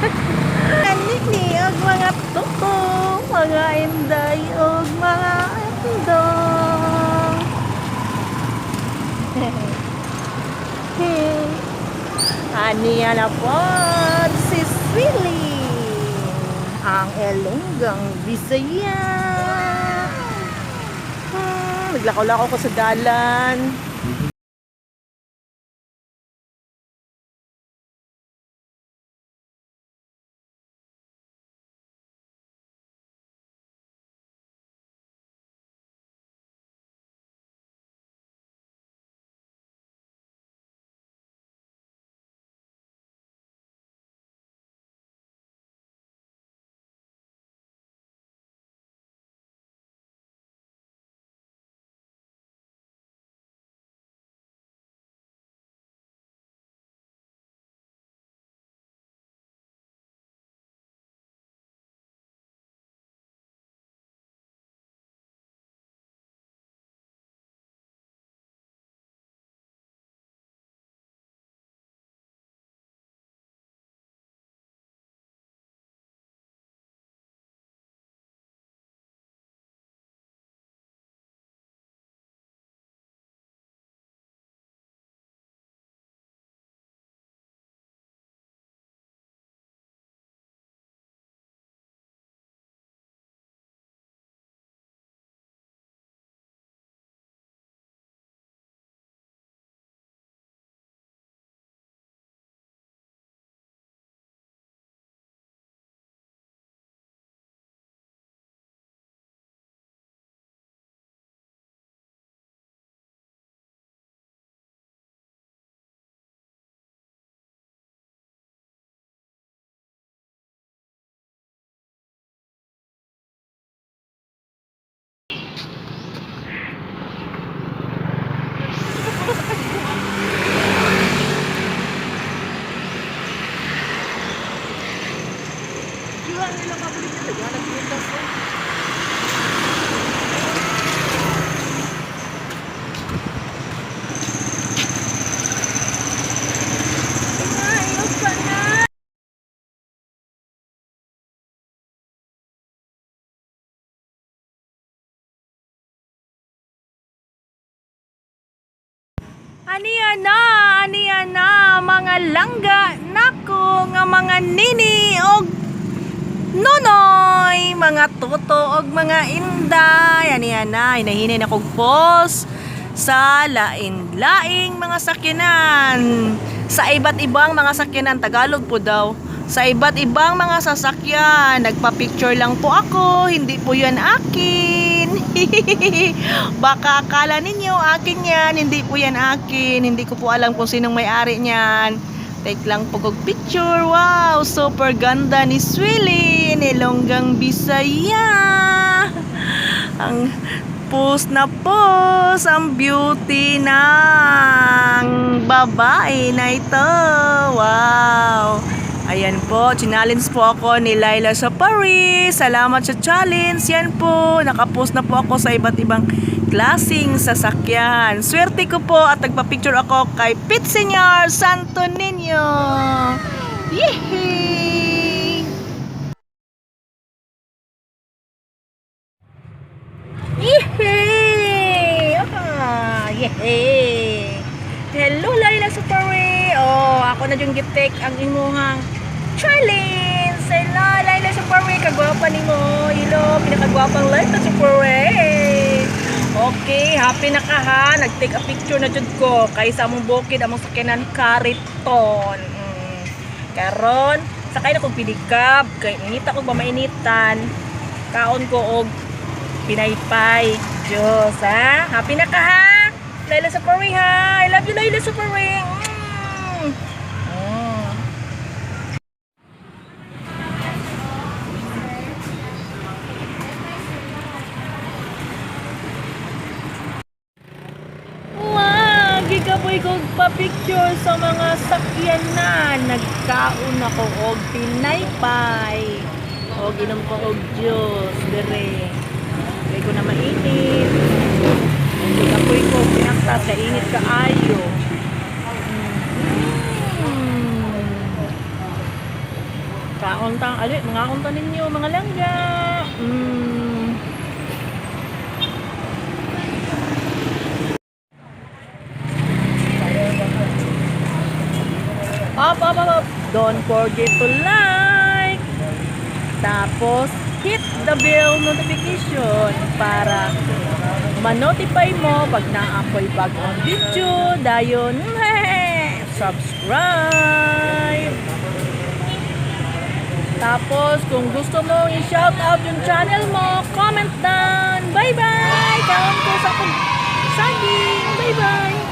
Nini og mga tuko, mga inday og mga andong. Aniya na po si Swilly, ang Elonggang Bisaya. Naglakaw-lakaw ko sa dalan. Aniya na mga langga nako nga mga nini og nonoy, mga toto og mga inday. Aniya na inahinay na kog post sa lain-laing mga sakyanan, sa iba't ibang mga sakyanan. Tagalog po daw. Sa iba't ibang mga sasakyan, nagpa-picture lang po ako, hindi po yan akin. Baka akala ninyo akin yan, hindi po yan akin. Hindi ko po alam kung sinong may-ari niyan. Take lang po kog picture. Wow, super ganda ni Swilly, ni Elonggang Bisaya. Ang post na post, ang beauty ng babae na ito. Wow. Ayan po, challenge po ako ni Laila sa Paris. Salamat sa challenge. Yan po, nakapost na po ako sa iba't ibang klaseng sasakyan. Swerte ko po at nagpa-picture ako kay Pit Senyor Santo Niño. Yehey! Yehey! Yehey! Hello Laila sa Paris. Oh, ako na yung gift take ang imuhang challenge. Hello Laila sa Paris, kagwapa ni mo. Hello, pinakagwapang Laila sa Paris. Okay, happy na ka ha. Nag-take a picture na jud ko kaysa among bukid among sakyanan kariton. Karon, sakay na kog pilikab kay inita ko ba mainitan. Kaon ko og pinaypay. Diyos ha. Happy na ka ha. Laila sa Paris ha. I love you Laila sa Paris. Gigaboy ko pa-picture sa mga sakyan na nagkaon ako og pinaypay og inom ko og juice dire kay ko na mainit. Gigaboy ko pinakta sa init kaayo. Kauntang ali, mga unta ninyo, mga langga. Up. Don't forget to like. Tapos, hit the bell notification para ma-notify mo pag na-upload bagong video. Dayon, subscribe. Tapos, kung gusto mo i-shout out yung channel mo, comment down. Bye-bye! Kaon ko sa saging. Bye-bye!